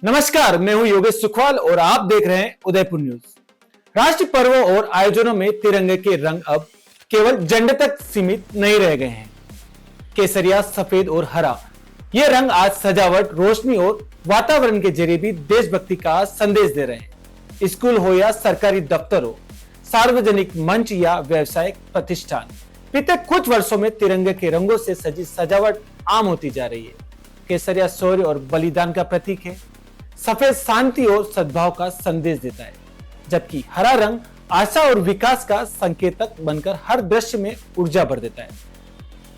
नमस्कार, मैं हूं योगेश सुखवाल और आप देख रहे हैं उदयपुर न्यूज। राष्ट्रीय पर्वों और आयोजनों में तिरंगे के रंग अब केवल झंडे तक सीमित नहीं रह गए हैं। केसरिया, सफेद और हरा ये रंग आज सजावट, रोशनी और वातावरण के जरिए भी देशभक्ति का संदेश दे रहे हैं। स्कूल हो या सरकारी दफ्तर हो, सार्वजनिक मंच या व्यावसायिक प्रतिष्ठान, बीते कुछ वर्षों में तिरंगे के रंगों से सजी सजावट आम होती जा रही है। केसरिया शौर्य और बलिदान का प्रतीक है, सफेद शांति और सद्भाव का संदेश देता है, जबकि हरा रंग आशा और विकास का संकेतक बनकर हर दृश्य में ऊर्जा भर देता है।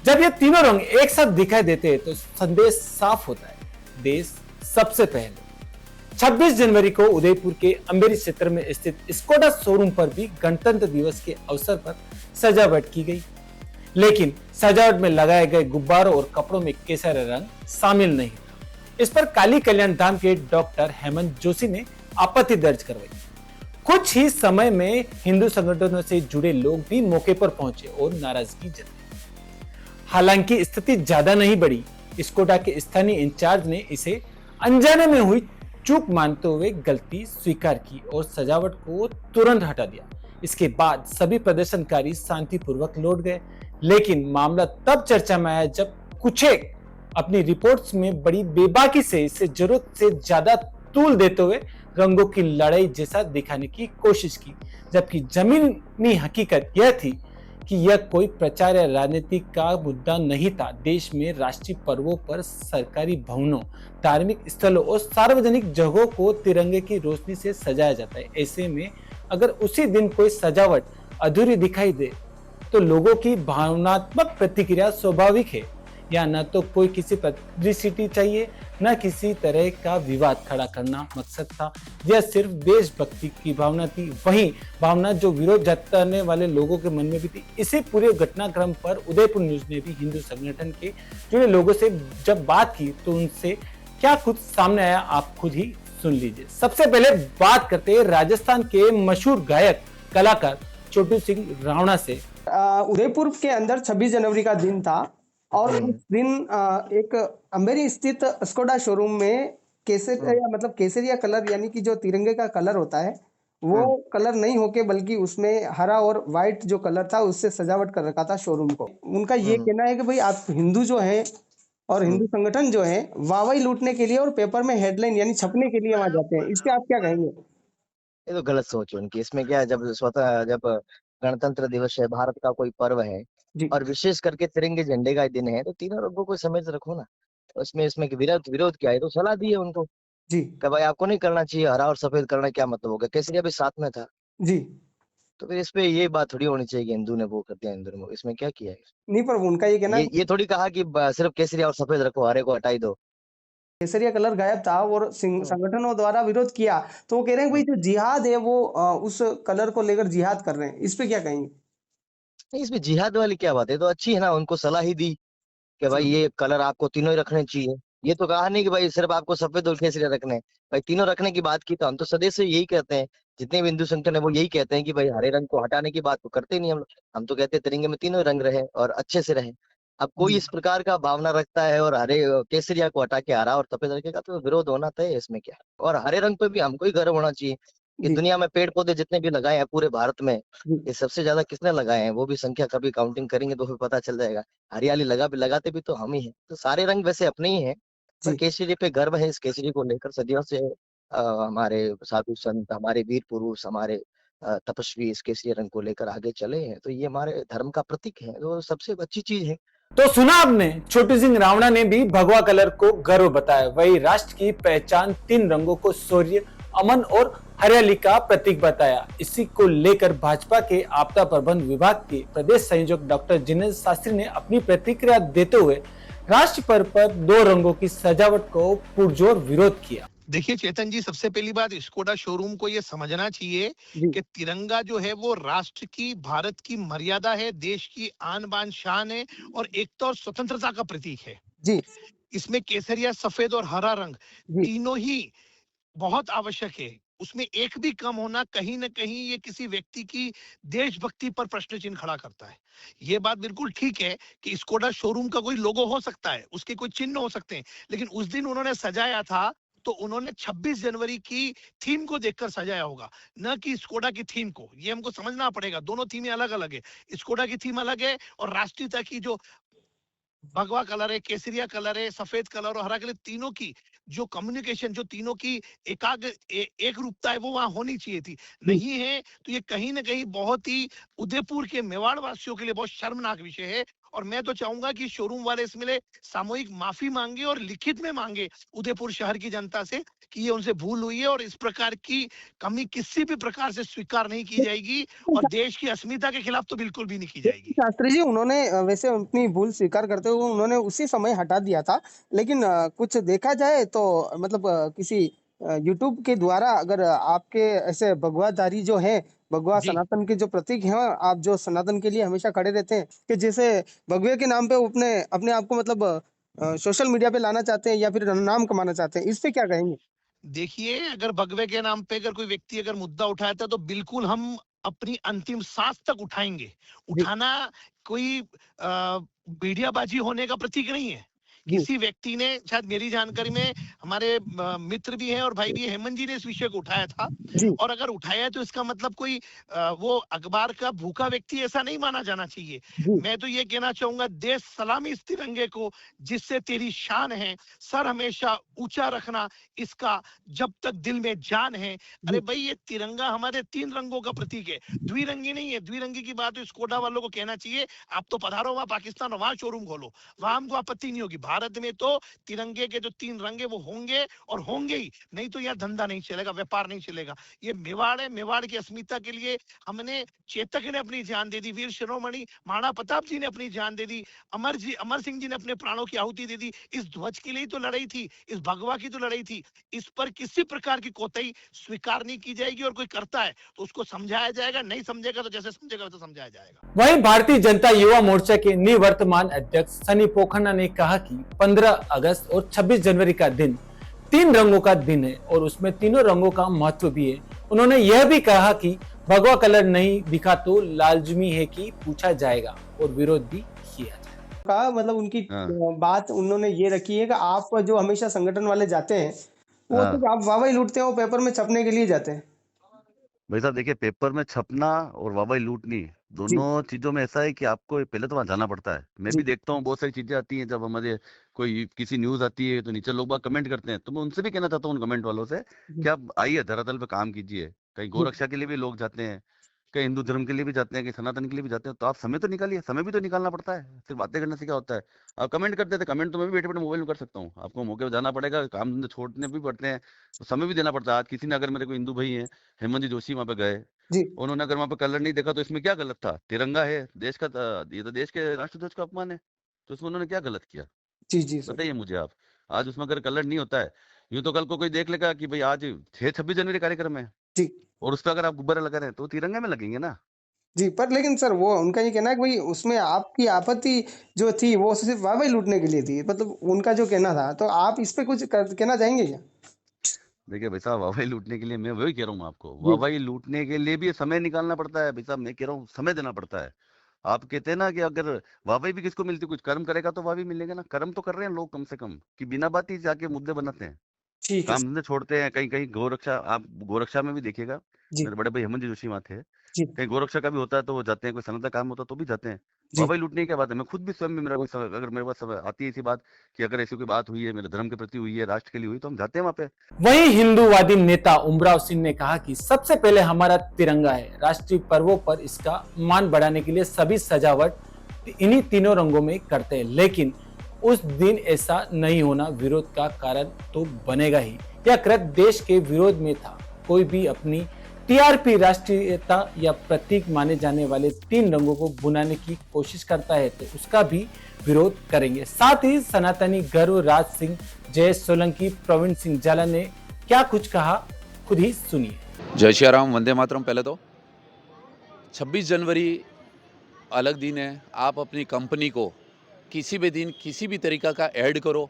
जब ये तीनों रंग एक साथ दिखाई देते हैं तो संदेश साफ होता है, देश सबसे पहले। 26 जनवरी को उदयपुर के अंबेरी क्षेत्र में स्थित स्कोडा शोरूम पर भी गणतंत्र दिवस के अवसर पर सजावट की गई, लेकिन सजावट में लगाए गए गुब्बारों और कपड़ों में केसरिया रंग शामिल नहीं था। इस पर काली कल्याण धाम के डॉक्टर हेमंत जोशी ने आपत्ति दर्ज करवाई। कुछ ही समय में हिंदू संगठनों से जुड़े लोग भी मौके पर पहुंचे और नाराजगी जताई। हालांकि स्थिति ज्यादा नहीं बढ़ी। स्कोडा के स्थानीय इंचार्ज ने इसे अनजाने में हुई चूक मानते हुए गलती स्वीकार की और सजावट को तुरंत हटा दिया। इसके बाद सभी प्रदर्शनकारी शांतिपूर्वक लौट गए, लेकिन मामला तब चर्चा में आया जब कुछ अपनी रिपोर्ट्स में बड़ी बेबाकी से इसे जरूरत से ज्यादा तूल देते हुए रंगों की लड़ाई जैसा दिखाने की कोशिश की, जबकि जमीनी हकीकत यह थी कि यह कोई प्रचार या राजनीति का मुद्दा नहीं था। देश में राष्ट्रीय पर्वों पर सरकारी भवनों, धार्मिक स्थलों और सार्वजनिक जगहों को तिरंगे की रोशनी से सजाया जाता है। ऐसे में अगर उसी दिन कोई सजावट अधूरी दिखाई दे तो लोगों की भावनात्मक प्रतिक्रिया स्वाभाविक है। या न तो कोई किसी पब्लिसिटी चाहिए, न किसी तरह का विवाद खड़ा करना मकसद था। यह सिर्फ देशभक्ति की भावना थी, वही भावना जो विरोध जताने वाले लोगों के मन में भी थी। इसी पूरे घटनाक्रम पर उदयपुर न्यूज ने भी हिंदू संगठन के जुड़े लोगों से जब बात की तो उनसे क्या खुद सामने आया, आप खुद ही सुन लीजिए। सबसे पहले बात करते हैं राजस्थान के मशहूर गायक कलाकार छोटू सिंह रावणा से। उदयपुर के अंदर 26 जनवरी का दिन था और उस दिन एक अंबेरी स्थित स्कोडा शोरूम में केसरिया मतलब केसरिया कलर यानी कि जो तिरंगे का कलर होता है वो कलर नहीं होके बल्कि उसमें हरा और व्हाइट जो कलर था उससे सजावट कर रखा था शोरूम को। उनका ये कहना है कि भाई आप हिंदू जो है और हिंदू संगठन जो है वाहवाही लूटने के लिए और पेपर में हेडलाइन यानी छपने के लिए वहां जाते हैं। इस पे आप क्या कहेंगे? ये तो गलत सोच है उनकी। इसमें क्या है, जब गणतंत्र दिवस है, भारत का कोई पर्व है और विशेष करके तिरंगे झंडे का दिन है, तो तीनों रंगों को समेत रखो ना। तो इसमें विरोध क्या है? तो सलाह दी है उनको जी कि भाई आपको नहीं करना चाहिए, हरा और सफेद करना क्या मतलब हो गया? केसरिया भी साथ में था जी। तो फिर इस पे ये बात थोड़ी होनी चाहिए कि हिंदू ने वो कर दिया, हिंदू ने वो। इसमें क्या किया है? नहीं, पर उनका ये कहना ये थोड़ी कहा कि सिर्फ केसरिया और सफेद रखो, हरे को हटाई दो। केसरिया कलर गायब था और संगठनों द्वारा विरोध किया, तो वो कह रहे हैं भाई जो जिहाद है वो उस कलर को लेकर जिहाद कर रहे हैं। इस पे क्या कहेंगे? नहीं, इसमें जिहाद वाली क्या बात है? तो अच्छी है ना, उनको सलाह ही दी कि भाई ये कलर आपको तीनों ही रखने चाहिए। ये तो कहा नहीं कि भाई सिर्फ आपको सफेद और केसरिया रखने हैं। भाई तीनों रखने की बात की तो हम तो सदैव से यही कहते हैं, जितने भी हिंदू संगठन है वो यही कहते हैं कि भाई हरे रंग को हटाने की बात तो करते नहीं हम लोग। हम तो कहते हैं तिरंगे में तीनों रंग रहे और अच्छे से रहे। अब कोई इस प्रकार का भावना रखता है और हरे केसरिया को हटा के हरा और सफेद रखेगा तो विरोध होना तय है। इसमें क्या? और हरे रंग पे भी हमको ही गर्व होना चाहिए कि दुनिया में पेड़ पौधे जितने भी लगाए हैं पूरे भारत में, ये सबसे ज्यादा किसने लगाए हैं वो भी संख्या कभी काउंटिंग करेंगे तो फिर पता चल जाएगा। हरियाली लगाते भी तो हम ही हैं। तो सारे रंग वैसे अपने ही हैं, पर केसरी पे गर्व है। इस केसरी को लेकर सदियों से हमारे साधु संत, हमारे वीर पुरुष, हमारे तपस्वी इस केसरी रंग को लेकर आगे चले हैं। तो ये हमारे धर्म का प्रतीक है, तो सबसे अच्छी चीज है। तो सुना आपने, छोटू सिंह रावणा ने भी भगवा कलर को गर्व बताया। वही राष्ट्र की पहचान तीन रंगों को शौर्य, अमन और हरियाली का प्रतीक बताया। इसी को लेकर भाजपा के आपदा प्रबंधन विभाग के प्रदेश संयोजक डॉक्टर जिनेन्द्र शास्त्री ने अपनी प्रतिक्रिया देते हुए राष्ट्र पर्व पर दो रंगों की सजावट को पुरजोर विरोध किया। देखिए चेतन जी, सबसे पहली बात स्कोडा शोरूम को ये समझना चाहिए कि तिरंगा जो है वो राष्ट्र की, भारत की मर्यादा है, देश की आन बान शान है और एकता और स्वतंत्रता का प्रतीक है जी। इसमें केसरिया, सफेद और हरा रंग तीनों ही बहुत आवश्यक है। उसमें एक भी कम होना कहीं न कहीं ये किसी व्यक्ति की देशभक्ति पर प्रश्न चिन्ह खड़ा करता है। ये बात बिल्कुल ठीक है कि स्कोडा शोरूम का कोई लोगो हो सकता है, उसके कोई चिन्ह हो सकते हैं, लेकिन उस दिन उन्होंने सजाया था तो उन्होंने 26 जनवरी की थीम को देखकर सजाया होगा, न कि स्कोडा की थीम को। ये हमको समझना पड़ेगा, दोनों थीमें अलग अलग है। स्कोडा की थीम अलग है और राष्ट्रीयता की जो भगवा कलर है, केसरिया कलर है, सफेद कलर और हरा कलर, तीनों की जो कम्युनिकेशन, जो तीनों की एक रूपता है, वो वहां होनी चाहिए थी, नहीं है। तो ये कहीं ना कहीं बहुत ही उदयपुर के मेवाड़ वासियों के लिए बहुत शर्मनाक विषय है। और मैं तो चाहूंगा कि शोरूम वाले इसमें सामूहिक माफी मांगे और लिखित में मांगे उदयपुर शहर की जनता से कि ये उनसे भूल हुई है और इस प्रकार की कमी किसी भी प्रकार से स्वीकार नहीं की जाएगी और देश की अस्मिता के खिलाफ तो बिल्कुल भी नहीं की जाएगी। शास्त्री जी, उन्होंने वैसे अपनी भूल स्वीकार करते हुए उन्होंने उसी समय हटा दिया था, लेकिन कुछ देखा जाए तो मतलब किसी यूट्यूब के द्वारा अगर आपके ऐसे भगवाधारी जो हैं, भगवा जी, सनातन के जो प्रतीक हैं, आप जो सनातन के लिए हमेशा खड़े रहते हैं, कि जैसे भगवे के नाम पे वो अपने अपने आप को मतलब सोशल मीडिया पे लाना चाहते हैं या फिर नाम कमाना चाहते हैं, इस पे क्या कहेंगे? देखिए, अगर भगवे के नाम पे अगर कोई व्यक्ति अगर मुद्दा उठाता है तो बिल्कुल हम अपनी अंतिम सांस तक उठाएंगे। जी, उठाना कोई मीडियाबाजी होने का प्रतीक नहीं है। जी, किसी व्यक्ति ने, शायद मेरी जानकारी में हमारे मित्र भी हैं और भाई भी हैं, हेमंत जी ने इस विषय को उठाया था। जी, और अगर उठाया है तो इसका मतलब कोई वो अखबार का भूखा व्यक्ति ऐसा नहीं माना जाना चाहिए। जी, मैं तो ये कहना चाहूंगा, देश सलामी इस तिरंगे को जिससे तेरी शान है, सर हमेशा ऊंचा रखना इसका, जब तक दिल में जान है। अरे जी, भाई, ये तिरंगा हमारे 3 रंगों का प्रतीक है, द्विरंगी नहीं है। द्विरंगी की बात तो स्कोडा वालों को कहना चाहिए, आप तो पधारो वहां पाकिस्तान और वहां शोरूम खोलो, वहां हमको आपत्ति नहीं होगी। भारत में तो तिरंगे के जो 3 रंग है वो होंगे और होंगे ही, नहीं तो यहाँ धंधा नहीं चलेगा, व्यापार नहीं चलेगा। ये मेवाड़ है, मेवाड़ की अस्मिता के लिए हमने, चेतक ने अपनी जान दे दी, वीर शिरोमणि महाराणा प्रताप जी ने अपनी जान दे दी, अमर सिंह जी ने अपने प्राणों की आहुति दे दी। इस ध्वज के लिए तो लड़ाई थी, इस भगवा की तो लड़ाई थी। इस पर किसी प्रकार की कोताही स्वीकार नहीं की जाएगी और कोई करता है तो उसको समझाया जाएगा, नहीं समझेगा तो जैसे समझेगा वैसे समझाया जाएगा। वहीं भारतीय जनता युवा मोर्चा के निवर्तमान अध्यक्ष सनी पोखन्ना ने कहा कि 15 अगस्त और 26 जनवरी का दिन 3 रंगों का दिन है और उसमें तीनों रंगों का महत्व भी है। उन्होंने यह भी कहा कि भगवा कलर नहीं दिखा तो लाजमी है कि पूछा जाएगा और विरोध भी किया जाएगा। का मतलब उनकी हाँ, बात उन्होंने ये रखी है कि आप जो हमेशा संगठन वाले जाते हैं, वो हाँ। सिर्फ आप वाह-वाही लूटते हैं, वो पेपर में छपने के लिए जाते हैं। भाई साहब देखिए, पेपर में छपना और वाहवाही लूटनी, जी, दोनों चीजों में ऐसा है कि आपको पहले तो वहां जाना पड़ता है। मैं जी, भी देखता हूँ बहुत सारी चीजें आती हैं, जब हमारे कोई किसी न्यूज आती है तो नीचे लोग बाग कमेंट करते हैं, तो मैं उनसे भी कहना चाहता हूँ, उन कमेंट वालों से, जी, कि आप आइए धरातल पे काम कीजिए। कहीं जी, गौरक्षा के लिए भी लोग जाते हैं, कहीं हिंदू धर्म के लिए भी जाते हैं, कहीं सनातन के लिए भी जाते हैं, तो आप समय तो निकालिए, समय भी तो निकालना पड़ता है। सिर्फ बातें करने से क्या होता है? आप कमेंट करते थे, कमेंट तो मैं भी बैठे बैठे मोबाइल में कर सकता हूँ, आपको मौके पे जाना पड़ेगा, काम धंधे छोड़ने भी पड़ते हैं, तो समय भी देना पड़ता है। आज किसी ने, अगर मेरे को हिंदू भाई हैं, हेमंत जी जोशी वहां पे गए, जी, उन्होंने अगर वहां पे कलर नहीं देखा तो इसमें क्या गलत था? तिरंगा है देश का, ये तो देश के राष्ट्रध्वज का अपमान है, तो उसमें उन्होंने क्या गलत किया? जी, जी, सर। बताइए मुझे आप। आज उसमें अगर कलर नहीं होता है, यूं तो कल को कोई देख लेगा कि भाई आज 6-26 जनवरी कार्यक्रम है, जी, और उस पर अगर आप गुब्बारे लगा रहे हैं तो वो तिरंगे में लगेंगे ना। जी, पर लेकिन सर वो उनका ये कहना है कि भई उसमें आपकी आपत्ति जो थी वो सिर्फ वाह-वाही लूटने के लिए थी। मतलब उनका जो कहना था, तो आप इस पे कुछ कहना चाहेंगे क्या? देखिए भाई साहब, वाहवाही लूटने के लिए, मैं वही कह रहा हूँ आपको, जी, वाहवाही लूटने के लिए भी समय निकालना पड़ता है भाई साहब। मैं कह रहा हूँ समय देना पड़ता है। आप कहते हैं ना कि अगर वाहवाही भी किसको मिलती, कुछ कर्म करेगा तो वाहवाही मिलेगा ना। कर्म तो कर रहे हैं लोग कम से कम, कि बिना बात ही जाके मुद्दे बनाते हैं, ठीक है काम सर। धंधे छोड़ते हैं। कहीं कहीं गौरक्षा, आप गौरक्षा में भी देखिएगा, जी, मेरे बड़े भाई हेमंत जी जोशी वहाँ थे, जी, कहीं गौरक्षा का भी होता है तो वो जाते हैं, कोई सनद का काम होता है तो भी जाते हैं। जी, वाहवाही लूटने की क्या बात है? मैं खुद भी स्वयं में, मेरा कोई अगर मेरे पास आती है ऐसी बात कि अगर ऐसी कोई बात हुई है, मेरे धर्म के प्रति हुई है, राष्ट्र के लिए हुई, तो हम जाते हैं वहाँ पे। वहीं हिंदूवादी नेता उमराव सिंह ने कहा कि सबसे पहले हमारा तिरंगा है, राष्ट्रीय पर्वों पर इसका मान बढ़ाने के लिए सभी सजावट इन्हीं तीनों रंगों में करते हैं, लेकिन उस दिन ऐसा नहीं होना विरोध का कारण तो बनेगा ही। यह कृत्य देश के विरोध में था। कोई भी अपनी टीआरपी, राष्ट्रीयता या प्रतीक माने जाने वाले 3 रंगों को बुनाने की कोशिश करता है तो उसका भी विरोध करेंगे। साथ ही सनातनी गर्व राज सिंह, जय सोलंकी, प्रवीण सिंह जाला ने क्या कुछ कहा, खुद ही सुनिए। जय श्री राम, वंदे मातरम। पहले तो 26 जनवरी अलग दिन है। आप अपनी कंपनी को किसी भी दिन किसी भी तरीका का ऐड करो,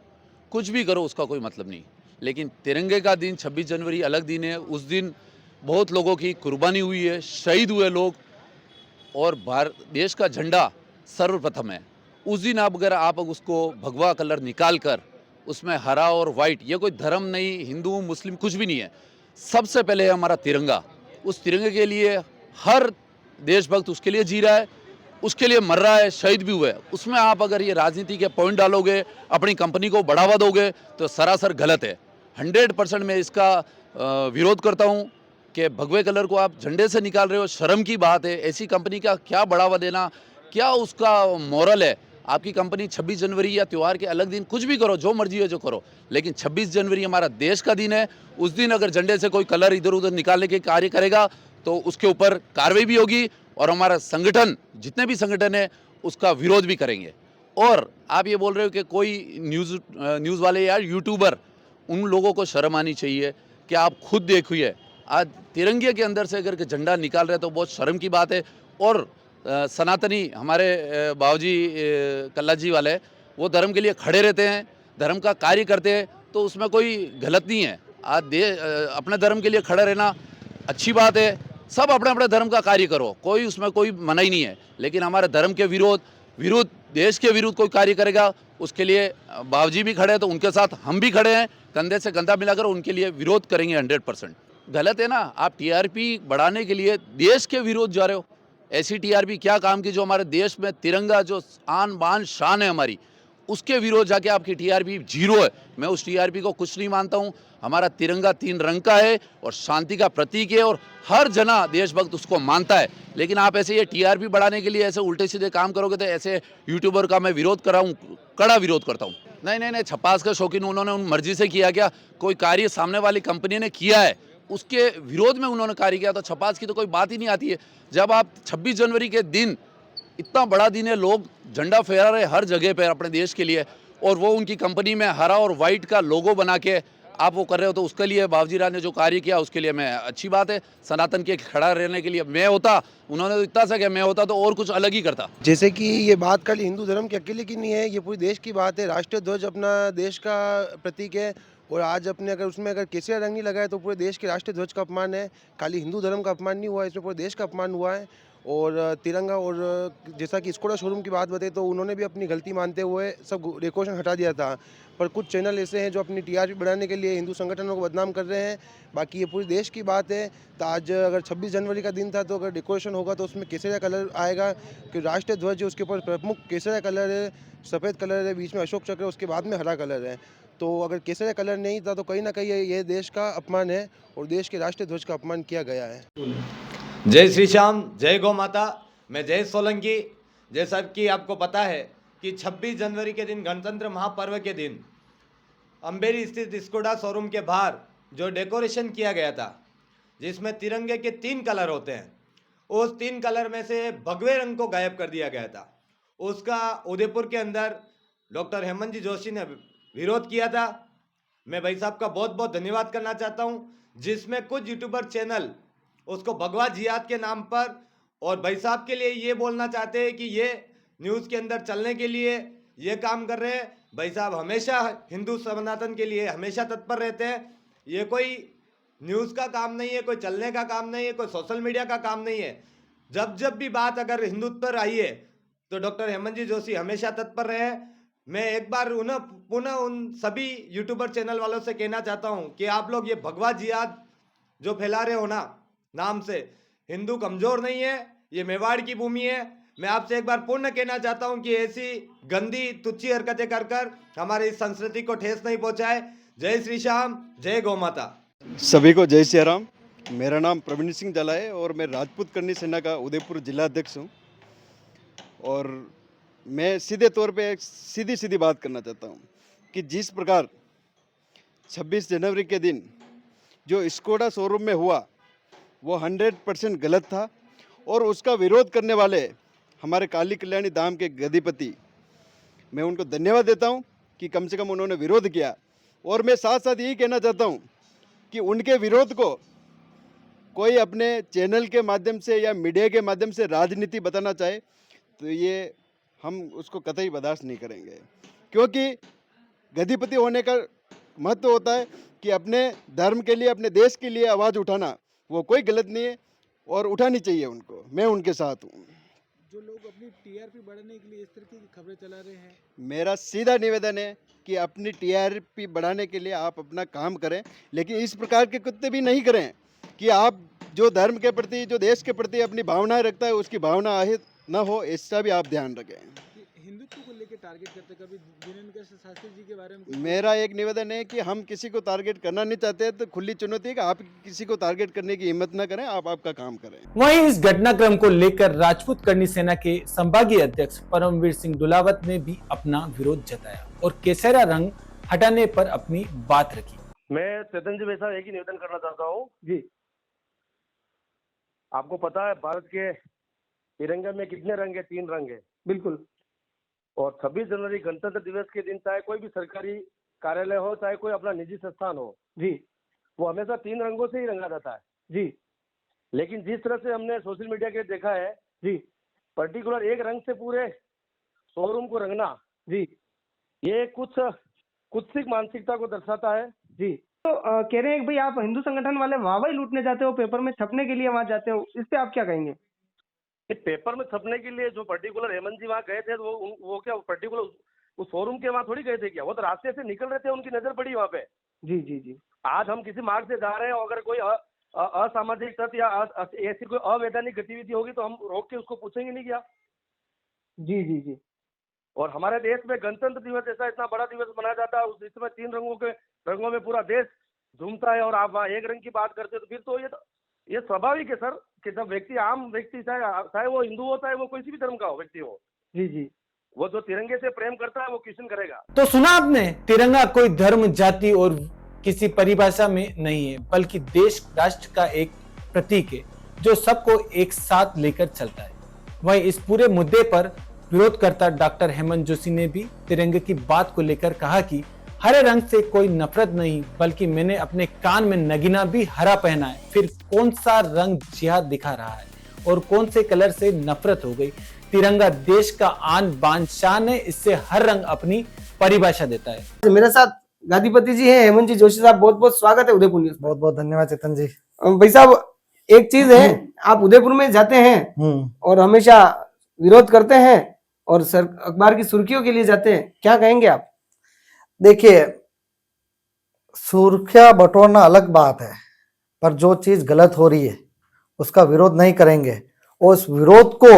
कुछ भी करो, उसका कोई मतलब नहीं। लेकिन तिरंगे का दिन 26 जनवरी अलग दिन है। उस दिन बहुत लोगों की कुर्बानी हुई है, शहीद हुए लोग, और देश का झंडा सर्वप्रथम है। उस दिन आप अगर आप उसको भगवा कलर निकाल कर उसमें हरा और वाइट, ये कोई धर्म नहीं, हिंदू मुस्लिम कुछ भी नहीं है। सबसे पहले है हमारा तिरंगा। उस तिरंगे के लिए हर देशभक्त उसके लिए जी रहा है, उसके लिए मर रहा है, शहीद भी हुए। उसमें आप अगर ये राजनीति के पॉइंट डालोगे, अपनी कंपनी को बढ़ावा दोगे, तो सरासर गलत है। 100% मैं इसका विरोध करता हूँ कि भगवे कलर को आप झंडे से निकाल रहे हो, शर्म की बात है। ऐसी कंपनी का क्या बढ़ावा देना, क्या उसका मोरल है? आपकी कंपनी 26 जनवरी या त्यौहार के अलग दिन कुछ भी करो, जो मर्जी है जो करो, लेकिन 26 जनवरी हमारा देश का दिन है। उस दिन अगर झंडे से कोई कलर इधर उधर निकालने के कार्य करेगा तो उसके ऊपर कार्रवाई भी होगी, और हमारा संगठन, जितने भी संगठन है, उसका विरोध भी करेंगे। और आप ये बोल रहे हो कि कोई न्यूज़ वाले या यूट्यूबर, उन लोगों को शर्म आनी चाहिए कि आप खुद देखिए, आज तिरंगे के अंदर से अगर के झंडा निकाल रहे हैं तो बहुत शर्म की बात है। और सनातनी हमारे बाबूजी कल्ला जी वाले, वो धर्म के लिए खड़े रहते हैं, धर्म का कार्य करते हैं, तो उसमें कोई गलत नहीं है। आज अपने धर्म के लिए खड़ा रहना अच्छी बात है। सब अपने अपने धर्म का कार्य करो, कोई उसमें कोई मना ही नहीं है। लेकिन हमारे धर्म के विरुद्ध देश के विरुद्ध कोई कार्य करेगा, उसके लिए बाबूजी भी खड़े हैं, तो उनके साथ हम भी खड़े हैं, कंधे से कंधा मिलाकर उनके लिए विरोध करेंगे 100%। गलत है ना, आप टीआरपी बढ़ाने के लिए देश के विरोध जा रहे हो। ऐसी टीआरपी क्या काम की, जो हमारे देश में तिरंगा जो आन बान शान है हमारी, उसके विरोध जाके आपकी टीआरपी 0 है। मैं उस टीआरपी को कुछ नहीं मानता हूं। हमारा तिरंगा 3 रंग का है और शांति का प्रतीक है, और हर जना देशभक्त उसको मानता है। लेकिन आप ऐसे ये टीआरपी बढ़ाने के लिए ऐसे उल्टे सीधे काम करोगे तो ऐसे यूट्यूबर का मैं विरोध कर रहा हूँ, कड़ा विरोध करता हूँ। नहीं, छपास का शौकीन उन्होंने उन मर्जी से किया क्या? कोई कार्य सामने वाली कंपनी ने किया है, उसके विरोध में उन्होंने कार्य किया, तो छपास की तो कोई बात ही नहीं आती है। जब आप 26 जनवरी के दिन, इतना बड़ा दिन है, लोग झंडा फहरा रहे हर जगह पर अपने देश के लिए, और वो उनकी कंपनी में हरा और वाइट का लोगो बना के आप वो कर रहे हो, तो उसके लिए बाबूजी राव ने जो कार्य किया उसके लिए मैं अच्छी बात है। सनातन के खड़ा रहने के लिए मैं होता, उन्होंने तो इतना सा कि मैं होता तो और कुछ अलग ही करता। जैसे कि ये बात खाली हिंदू धर्म के अकेले की नहीं है, ये पूरी देश की बात है। राष्ट्रीय ध्वज अपना देश का प्रतीक है, और आज अपने अगर उसमें अगर केसरिया रंग नहीं लगाए तो पूरे देश के राष्ट्रीय ध्वज का अपमान है। खाली हिंदू धर्म का अपमान नहीं हुआ, इसमें पूरे देश का अपमान हुआ है। और तिरंगा, और जैसा कि स्कोडा शोरूम की बात बताई तो उन्होंने भी अपनी गलती मानते हुए सब डेकोरेशन हटा दिया था। पर कुछ चैनल ऐसे हैं जो अपनी टीआरपी बढ़ाने के लिए हिंदू संगठनों को बदनाम कर रहे हैं। बाकी ये पूरी देश की बात है। तो आज अगर 26 जनवरी का दिन था तो अगर डेकोरेशन होगा तो उसमें केसरिया कलर आएगा, कि राष्ट्रीय ध्वज है उसके ऊपर प्रमुख केसरिया कलर है, सफ़ेद कलर है, बीच में अशोक चक्र है, उसके बाद में हरा कलर है। तो अगर केसरिया कलर नहीं था तो कहीं ना कहीं ये देश का अपमान है और देश के राष्ट्रीय ध्वज का अपमान किया गया है। जय श्री श्याम, जय गौ माता। मैं जय सोलंकी। जैसा कि आपको पता है कि 26 जनवरी के दिन, गणतंत्र महापर्व के दिन, अंबेरी स्थित स्कोडा शोरूम के बाहर जो डेकोरेशन किया गया था, जिसमें तिरंगे के 3 कलर होते हैं, उस 3 कलर में से भगवे रंग को गायब कर दिया गया था। उसका उदयपुर के अंदर डॉक्टर हेमंत जी जोशी ने विरोध किया था। मैं भाई साहब का बहुत बहुत धन्यवाद करना चाहता हूं, जिसमें कुछ यूट्यूबर चैनल उसको भगवा जिहाद के नाम पर, और भाई साहब के लिए ये बोलना चाहते हैं कि ये न्यूज़ के अंदर चलने के लिए ये काम कर रहे हैं। भाई साहब हमेशा हिंदू सनातन के लिए हमेशा तत्पर रहते हैं। ये कोई न्यूज़ का काम नहीं है, कोई चलने का काम नहीं है, कोई सोशल मीडिया का काम नहीं है। जब भी बात अगर हिंदुत्व पर आई है तो डॉक्टर हेमंत जी जोशी हमेशा तत्पर रहे हैं। मैं एक बार पुनः उन सभी यूट्यूबर चैनल वालों से कहना चाहता हूं कि आप लोग ये भगवा जिहाद जो फैला रहे हो ना नाम से, हिंदू कमजोर नहीं है, ये मेवाड़ की भूमि है। मैं आपसे एक बार पुनः कहना चाहता हूं कि ऐसी गंदी तुच्छी हरकतें कर कर हमारी इस संस्कृति को ठेस नहीं पहुंचाए। जय श्री श्याम, जय गौ माता। सभी को जय श्री राम। मेरा नाम प्रवीण सिंह जाला है और मैं राजपूत करनी सेना का उदयपुर जिला अध्यक्ष हूँ। और मैं सीधे तौर पे एक सीधी बात करना चाहता हूँ कि जिस प्रकार 26 जनवरी के दिन जो स्कोडा शोरूम में हुआ वो 100% गलत था, और उसका विरोध करने वाले हमारे काली कल्याणी धाम के गधिपति, मैं उनको धन्यवाद देता हूँ कि कम से कम उन्होंने विरोध किया। और मैं साथ साथ यही कहना चाहता हूँ कि उनके विरोध को कोई अपने चैनल के माध्यम से या मीडिया के माध्यम से राजनीति बताना चाहे तो ये हम उसको कतई बर्दाश्त नहीं करेंगे, क्योंकि गधिपति होने का महत्व होता है कि अपने धर्म के लिए, अपने देश के लिए आवाज़ उठाना, वो कोई गलत नहीं है और उठानी चाहिए उनको। मैं उनके साथ हूँ। जो लोग अपनी टीआरपी बढ़ाने के लिए इस तरह की खबरें चला रहे हैं। मेरा सीधा निवेदन है कि अपनी टीआरपी बढ़ाने के लिए आप अपना काम करें, लेकिन इस प्रकार के कुत्ते भी नहीं करें कि आप जो धर्म के प्रति, जो देश के प्रति अपनी भावनाएं रखता है, उसकी भावना আহিत न हो, इसका भी आप ध्यान रखें। हिंदुत्व को लेकर टारगेट करते, कभी दिनेश शास्त्री जी के बारे में मेरा एक निवेदन है कि हम किसी को टारगेट करना नहीं चाहते, तो खुली चुनौती है कि आप किसी को टारगेट करने की हिम्मत न करें, आप आपका काम करें। वहीं इस घटनाक्रम को लेकर राजपूत करनी सेना के संभागीय अध्यक्ष परमवीर सिंह दुलावत ने भी अपना विरोध जताया और केसरिया रंग हटाने पर अपनी बात रखी। मैं चेतन जी वैसा एक ही निवेदन करना चाहता हूँ जी। आपको पता है भारत के तिरंगे में कितने रंग है? 3 रंग है। बिल्कुल। और 26 जनवरी गणतंत्र दिवस के दिन चाहे कोई भी सरकारी कार्यालय हो, चाहे कोई अपना निजी संस्थान हो, जी, वो हमेशा 3 रंगों से ही रंगा जाता है। जी, लेकिन जिस तरह से हमने सोशल मीडिया के देखा है, जी, पर्टिकुलर एक रंग से पूरे शोरूम को रंगना, जी, ये कुछ कुत्सित मानसिकता को दर्शाता है। जी। तो कह रहे हैं कि भाई आप हिंदू संगठन वाले वाहवाही लूटने जाते हो, पेपर में छपने के लिए वहां जाते हो, इस पे आप क्या कहेंगे? ये पेपर में छपने के लिए जो पर्टिकुलर हेमंत जी वहाँ गए थे, तो वो क्या पर्टिकुलर उस शोरूम के वहाँ थोड़ी गए थे क्या? वो तो रास्ते से निकल रहे थे, उनकी नजर पड़ी वहाँ पे। जी, जी, जी। आज हम किसी मार्ग से जा रहे हैं, अगर कोई असामाजिक तत्व या ऐसी कोई अवैधानिक गतिविधि होगी तो हम रोक के उसको पूछेंगे नहीं क्या? जी, जी, जी। और हमारे देश में गणतंत्र दिवस जैसा इतना बड़ा दिवस मनाया जाता है, उस इसमें 3 रंगों में पूरा देश झूमता है और आप वहाँ एक रंग की बात करते हो, तो फिर तो ये स्वाभाविक है सर कि जब व्यक्ति, आम व्यक्ति, चाहे वो हिंदू हो, चाहे वो किसी भी धर्म का हो व्यक्ति हो, जी, जी। वो जो तिरंगे से प्रेम करता है वो क्वेश्चन करेगा। तो सुना आपने, तिरंगा कोई धर्म, जाति और किसी परिभाषा में नहीं है, बल्कि देश राष्ट्र का एक प्रतीक है जो सबको एक साथ लेकर चलता है। वहीं इस पूरे मुद्दे पर विरोधकर्ता डॉक्टर हेमंत जोशी ने भी तिरंगे की बात को लेकर कहा कि हरे रंग से कोई नफरत नहीं, बल्कि मैंने अपने कान में नगीना भी हरा पहना है। फिर कौन सा रंग जिहाद दिखा रहा है और कौन से कलर से नफरत हो गई? तिरंगा देश का आन बान शान है, इससे हर रंग अपनी परिभाषा देता है। मेरे साथ गादीपति जी हैं, हेमंत जी जोशी साहब, बहुत बहुत स्वागत है उदयपुर न्यूज। बहुत बहुत धन्यवाद चेतन जी। भाई साहब, एक चीज है, आप उदयपुर में जाते हैं और हमेशा विरोध करते हैं और अखबार की सुर्खियों के लिए जाते हैं, क्या कहेंगे आप? देखिए, सुर्खियां बटोरना अलग बात है, पर जो चीज गलत हो रही है उसका विरोध नहीं करेंगे और उस विरोध को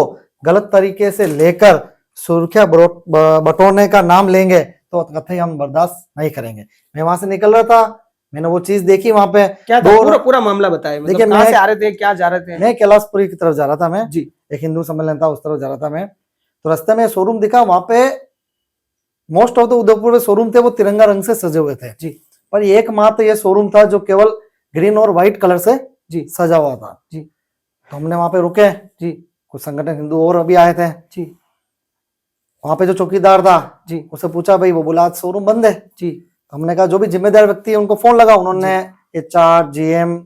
गलत तरीके से लेकर सुर्खियां बटोरने का नाम लेंगे तो कतई हम बर्दाश्त नहीं करेंगे। मैं वहां से निकल रहा था, मैंने वो चीज देखी, वहां पे क्या पूरा मामला बताए, मतलब देखिए, कहां से आ रहे थे, क्या जा रहे थे? मैं कैलाशपुरी की तरफ जा रहा था, मैं जी, एक हिंदू सम्मेलन था, उस तरफ जा रहा था मैं। तो रास्ते में शोरूम दिखा, वहां पे मोस्ट ऑफ द उदयपुर में शोरूम थे वो तिरंगा रंग से सजे हुए थे जी, पर एकमात्र ये शोरूम था जो केवल ग्रीन और व्हाइट कलर से जी सजा हुआ था जी। तो हमने वहां पे रुके जी, कुछ संगठन हिंदू और अभी आए थे जी। वहां पे जो चौकीदार था जी, उससे पूछा, भाई, वो बोला आज शोरूम बंद है जी। तो हमने कहा जो भी जिम्मेदार व्यक्ति है उनको फोन लगा, उन्होंने HR GM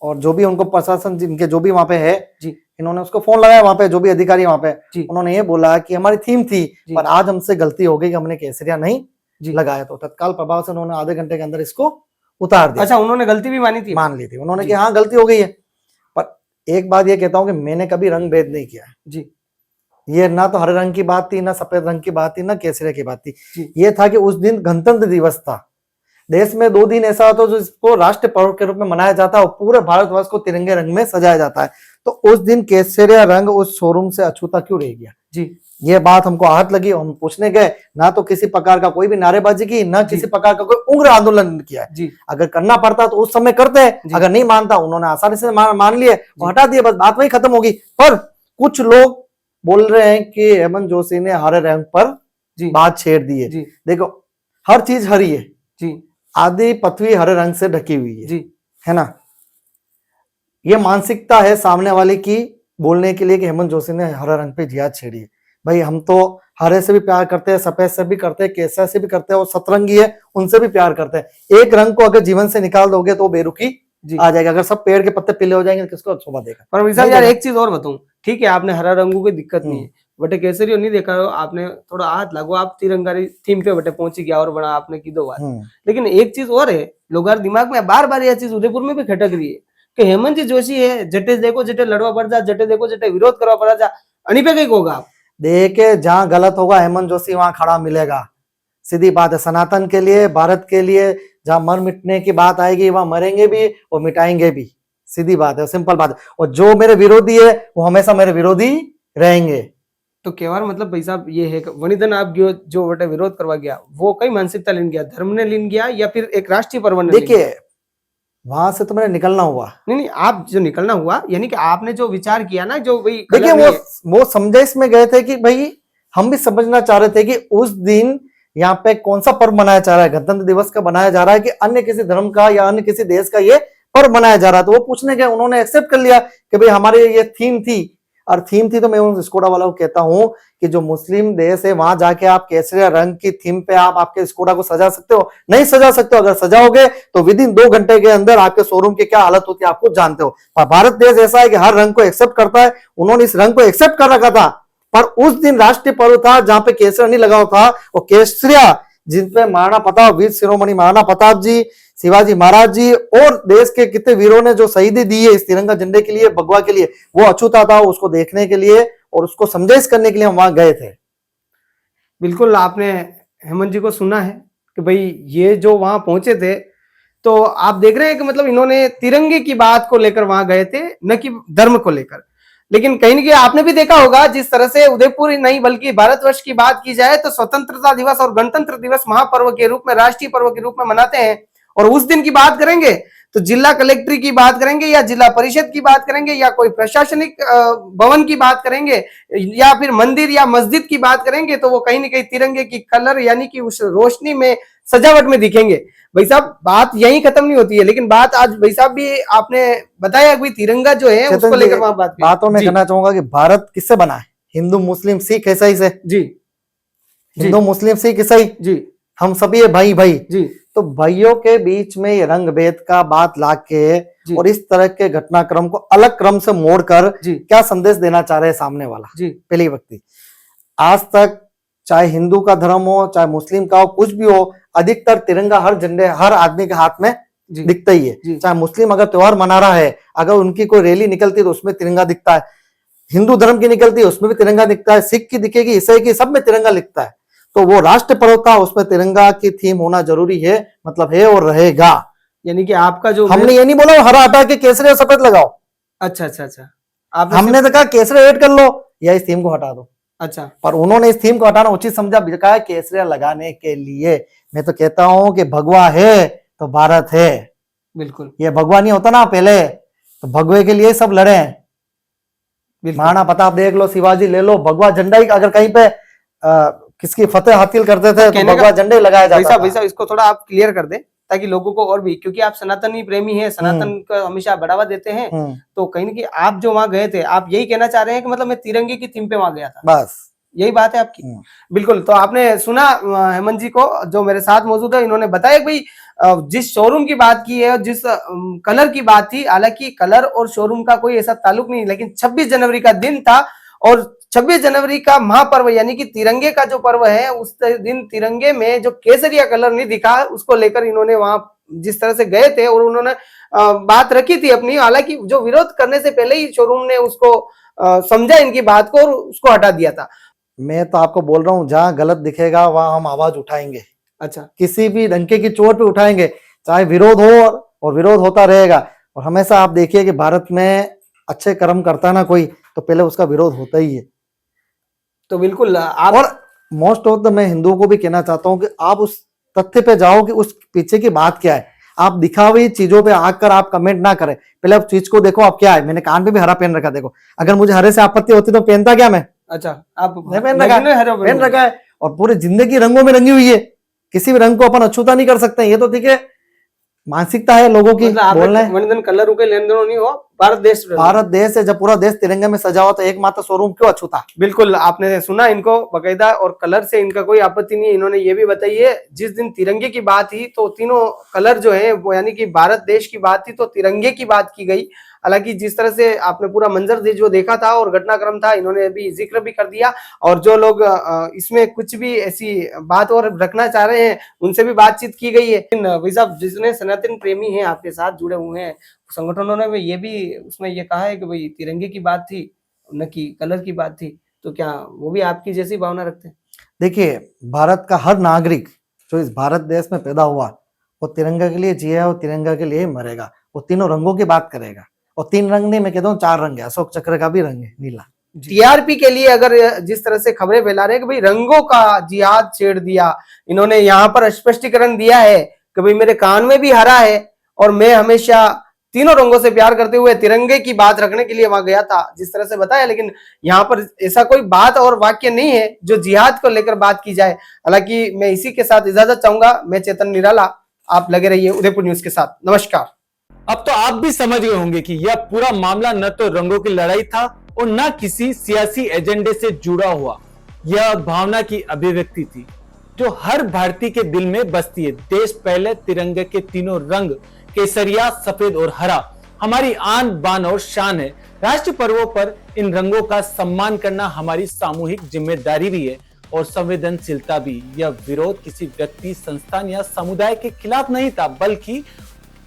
और जो भी उनको प्रशासन जिनके जो भी वहां पे है जी, इन्होंने उसको फोन लगाया, वहां पे जो भी अधिकारी वहां पे जी, उन्होंने ये बोला कि हमारी थीम थी पर आज हमसे गलती हो गई कि हमने केसरिया नहीं लगाया। तो तत्काल प्रभाव से उन्होंने आधे घंटे के अंदर इसको उतार दिया। अच्छा, उन्होंने गलती भी मानी थी? मान ली थी उन्होंने कि हाँ गलती हो गई है। पर एक बात ये कहता हूं कि मैंने कभी रंग भेद नहीं किया जी। ये ना तो हरे रंग की बात थी, ना सफेद रंग की बात थी, ना केसरिया की बात थी। ये था कि उस दिन गणतंत्र दिवस था, देश में 2 दिन ऐसा होता है जो इसको राष्ट्रीय पर्व के रूप में मनाया जाता है और पूरे भारतवर्ष को तिरंगे रंग में सजाया जाता है। तो उस दिन केसरिया रंग उस शोरूम से अछूता क्यों रह गया जी? ये बात हमको आहत लगी। हम पूछने गए, ना तो किसी प्रकार का कोई भी नारेबाजी की, ना किसी प्रकार का कोई उग्र आंदोलन किया है। अगर करना पड़ता तो उस समय करते हैं, अगर नहीं मानता उन्होंने आसानी से मान लिए, हटा दिए, बस बात वही खत्म होगी। पर कुछ लोग बोल रहे हैं कि हेमंत जोशी ने हरे रंग पर बात छेड़ दी है। देखो, हर चीज हरी है जी, आधी पृथ्वी हरे रंग से ढकी हुई है जी, है ना। ये मानसिकता है सामने वाले की बोलने के लिए कि हेमंत जोशी ने हरे रंग पे जिहाद छेड़ी है। भाई, हम तो हरे से भी प्यार करते हैं, सफेद से भी करते हैं, केसरिया से भी करते हैं और सतरंगी है उनसे भी प्यार करते हैं। एक रंग को अगर जीवन से निकाल दोगे तो बेरुखी आ जाएगा। अगर सब पेड़ के पत्ते पीले हो जाएंगे तो किसको शोभा देगा? पर विशाल यार, एक चीज और बताऊं, ठीक है आपने हरा रंगों की दिक्कत नहीं है, बटे केसरी नहीं देखा, आपने थोड़ा हाथ लागो, आप तिरंगारी थीम पे बटे पहुंची गया और बड़ा आपने की 2 बात। लेकिन एक चीज और है, लोगों दिमाग में बार बार यह चीज उदयपुर में भी खटक रही है कि हेमंत जी जोशी है, जटे देखो जटे लड़वा पड़ जा, जटे देखो जटे विरोध करवा पड़ा जा। अनी पे कहीं होगा आप देखे जहां गलत होगा हेमंत जोशी वहां खड़ा मिलेगा। सीधी बात है, सनातन के लिए, भारत के लिए जहां मर मिटने की बात आएगी वहां मरेंगे भी और मिटाएंगे भी। सीधी बात है, सिंपल बात है। और जो मेरे विरोधी है वो हमेशा मेरे विरोधी रहेंगे। तो केवार मतलब भाई साहब ये है कि वनिधन आप जो बटे विरोध करवा गया वो कई मानसिकता लेन गया, धर्म ने लेन गया या फिर एक राष्ट्रीय पर्व ने लेन गया? देखिए वहां से तो मेरा निकलना हुआ। नहीं आप जो निकलना हुआ यानी कि आपने जो विचार किया ना, जो वही देखिए कलर नहीं है। वो समझाइश में गए थे कि भाई हम भी समझना चाह रहे थे कि उस दिन यहाँ पे कौन सा पर्व मनाया जा रहा है, गणतंत्र दिवस का मनाया जा रहा है कि अन्य किसी धर्म का या अन्य किसी देश का ये पर्व मनाया जा रहा है। तो वो पूछने गए, उन्होंने एक्सेप्ट कर लिया कि भाई हमारे ये थीम थी। और थीम थी तो मैं उन स्कोडा वालों को कहता हूं कि जो मुस्लिम देश है वहां जाके आप केसरिया रंग की थीम पे आप आपके स्कोडा को सजा सकते हो? नहीं सजा सकते हो। अगर सजाओगे तो विद इन 2 घंटे के अंदर आपके शोरूम की क्या हालत होती है आपको जानते हो। पर भारत देश ऐसा है कि हर रंग को एक्सेप्ट करता है। उन्होंने इस रंग को एक्सेप्ट कर रखा था, पर उस दिन राष्ट्रीय पर्व था जहां पे केसरिया नहीं लगा था। और केसरिया जिन पे महाराणा प्रताप, वीर शिरोमणि महाराणा प्रताप जी, शिवाजी महाराज जी और देश के कितने वीरों ने जो शहीदी दी है इस तिरंगा झंडे के लिए, भगवा के लिए, वो अछूता था। उसको देखने के लिए और उसको समझाइश करने के लिए हम वहां गए थे। बिल्कुल आपने हेमंत जी को सुना है कि भाई ये जो वहां पहुंचे थे तो आप देख रहे हैं कि मतलब इन्होंने तिरंगे की बात को लेकर वहां गए थे, न कि धर्म को लेकर। लेकिन कहीं ना कहीं आपने भी देखा होगा जिस तरह से उदयपुर ही नहीं बल्कि भारतवर्ष की बात की जाए तो स्वतंत्रता दिवस और गणतंत्र दिवस महापर्व के रूप में, राष्ट्रीय पर्व के रूप में मनाते हैं। और उस दिन की बात करेंगे तो जिला कलेक्ट्री की बात करेंगे या जिला परिषद की बात करेंगे या कोई प्रशासनिक भवन की बात करेंगे या फिर मंदिर या मस्जिद की बात करेंगे तो वो कहीं ना कहीं तिरंगे की कलर यानी कि उस रोशनी में, सजावट में दिखेंगे। भाई साहब बात यही खत्म नहीं होती है, लेकिन बात आज भाई साहब भी आपने बताया कि तिरंगा जो है उसको लेकर वहां बातों में कहना चाहूंगा कि भारत किससे बना है? हिंदू मुस्लिम सिख ईसाई से। जी हिंदू मुस्लिम सिख ईसाई जी हम सभी है भाई भाई। जी तो भाइयों के बीच में ये रंग भेद का बात लाके और इस तरह के घटनाक्रम को अलग क्रम से मोड़कर क्या संदेश देना चाह रहे हैं सामने वाला? जी पहली व्यक्ति, आज तक चाहे हिंदू का धर्म हो चाहे मुस्लिम का हो कुछ भी हो, अधिकतर तिरंगा हर झंडे हर आदमी के हाथ में दिखता ही है। चाहे मुस्लिम अगर त्योहार मना रहा है, अगर उनकी कोई रैली निकलती है तो उसमें तिरंगा दिखता है। हिंदू धर्म की निकलती है उसमें भी तिरंगा दिखता है, सिख की दिखेगी, ईसाई की, सब में तिरंगा लिखता है। तो वो राष्ट्र पर्व था, उसमें तिरंगा की थीम होना जरूरी है, मतलब है और रहेगा। यानी कि आपका जो हमने ये नहीं बोला हरा हटा के केसरी और सफेद लगाओ। अच्छा अच्छा अच्छा, हमने तो कहा केसरी ऐड कर लो या इस थीम को हटा दो। अच्छा, पर उन्होंने इस थीम को हटाना उचित समझा, कहा केसरिया लगाने के लिए। मैं तो कहता हूं कि भगवा है तो भारत है। बिल्कुल ये भगवा नहीं होता ना पहले, तो भगवे के लिए सब लड़े। महाराणा प्रताप देख लो, शिवाजी ले लो, भगवा झंडा ही अगर कहीं पे किसकी फतेह हासिल करते थे तो भगवा झंडे लगाया जाता था। इसको थोड़ा आप क्लियर कर दे ताकि लोगों को और भी, क्योंकि आप सनातनी प्रेमी हैं, सनातन को हमेशा बढ़ावा देते हैं, तो कहीं ना कहीं आप जो वहां गए थे आप यही कहना चाह रहे हैं कि मतलब मैं तिरंगे की थीम पे वहां गया था, बस यही बात है आपकी? बिल्कुल। तो आपने सुना हेमंत जी को जो मेरे साथ मौजूद है, इन्होंने बताया कि भाई जिस शोरूम की बात की है, जिस कलर की बात थी, हालांकि कलर और शोरूम का कोई ऐसा ताल्लुक नहीं, लेकिन 26 जनवरी का दिन था और 26 जनवरी का महापर्व यानी कि तिरंगे का जो पर्व है, उस दिन तिरंगे में जो केसरिया कलर नहीं दिखा, उसको लेकर इन्होंने वहां जिस तरह से गए थे और उन्होंने बात रखी थी अपनी। हालांकि जो विरोध करने से पहले ही शोरूम ने उसको समझा इनकी बात को और उसको हटा दिया था। मैं तो आपको बोल रहा हूँ जहां गलत दिखेगा वहां हम आवाज उठाएंगे। अच्छा, किसी भी डंके की चोट पे उठाएंगे, चाहे विरोध हो और विरोध होता रहेगा। और हमेशा आप देखिए कि भारत में अच्छे कर्म करता है ना कोई, तो पहले उसका विरोध होता ही है। तो बिल्कुल आप, और मोस्ट ऑफ द मैं हिंदुओं को भी कहना चाहता हूं कि आप उस तथ्य पे जाओ कि उस पीछे की बात क्या है। आप दिखावी चीजों पे आकर आप कमेंट ना करें, पहले आप चीज को देखो आप क्या है। मैंने कान पे भी हरा पहन रखा, देखो अगर मुझे हरे से आपत्ति होती तो पहनता क्या मैं? अच्छा, आप पहन रखा है और पूरी जिंदगी रंगों में रंगी हुई है। किसी भी रंग को अपन अछूता नहीं कर सकते, ये तो ठीक है मानसिकता है लोगों की। बोलना कलर के लेन देन नहीं हो, भारत देश है, जब पूरा देश तिरंगे में सजा हुआ तो एकमात्र शोरूम क्यों अछूता? बिल्कुल आपने सुना इनको बकायदा, और कलर से इनका कोई आपत्ति नहीं है। इन्होंने ये भी बताई है जिस दिन तिरंगे की बात थी तो तीनों कलर जो है वो यानी कि भारत देश की बात थी तो तिरंगे की बात की गई। हालांकि जिस तरह से आपने पूरा मंजर जो देखा था और घटनाक्रम था, इन्होंने अभी जिक्र भी कर दिया। और जो लोग इसमें कुछ भी ऐसी बात और रखना चाह रहे हैं उनसे भी बातचीत की गई है। भाई साहब जितने सनातन प्रेमी हैं आपके साथ जुड़े हुए हैं संगठनों ने ये भी उसमें ये कहा है कि भाई तिरंगे की बात थी न कि कलर की बात थी, तो क्या वो भी आपकी जैसी भावना रखते हैं? देखिए, भारत का हर नागरिक जो इस भारत देश में पैदा हुआ वो तिरंगा के लिए जिया और तिरंगा के लिए ही मरेगा। वो तीनों रंगों की बात करेगा, और 3 रंग नहीं, मैं कहता हूँ 4 रंग है। अशोक चक्र का भी रंग है नीला। टीआरपी के लिए अगर जिस तरह से खबरें फैला रहे हैं कि भाई रंगों का जिहाद छेड़ दिया, इन्होंने यहाँ पर स्पष्टीकरण दिया है कि भाई मेरे कान में भी हरा है और मैं हमेशा तीनों रंगों से प्यार करते हुए तिरंगे की बात रखने के लिए वहां गया था, जिस तरह से बताया, लेकिन यहाँ पर ऐसा कोई बात और वाक्य नहीं है जो जिहाद को लेकर बात की जाए। हालांकि मैं इसी के साथ इजाजत चाहूंगा। मैं चेतन निराला, आप लगे रहिए उदयपुर न्यूज के साथ। नमस्कार। अब तो आप भी समझ गए होंगे कि यह पूरा मामला न तो रंगों की लड़ाई था और न किसी सियासी एजेंडे से जुड़ा हुआ। यह भावना की अभिव्यक्ति थी जो हर भारतीय के दिल में बसती है। देश पहले, तिरंगे के तीनों रंग केसरिया, सफेद और हरा हमारी आन बान और शान है। राष्ट्रीय पर्वों पर इन रंगों का सम्मान करना हमारी सामूहिक जिम्मेदारी भी है और संवेदनशीलता भी। यह विरोध किसी व्यक्ति, संस्थान या समुदाय के खिलाफ नहीं था, बल्कि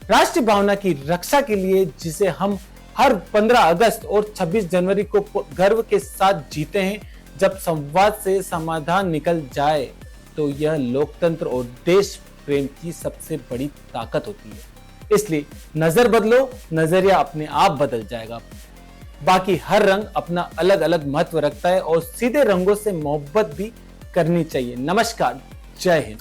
राष्ट्रीय भावना की रक्षा के लिए, जिसे हम हर 15 अगस्त और 26 जनवरी को गर्व के साथ जीते हैं। जब संवाद से समाधान निकल जाए तो यह लोकतंत्र और देश प्रेम की सबसे बड़ी ताकत होती है। इसलिए नजर बदलो, नजरिया अपने आप बदल जाएगा। बाकी हर रंग अपना अलग अलग महत्व रखता है और सीधे रंगों से मोहब्बत भी करनी चाहिए। नमस्कार, जय हिंद।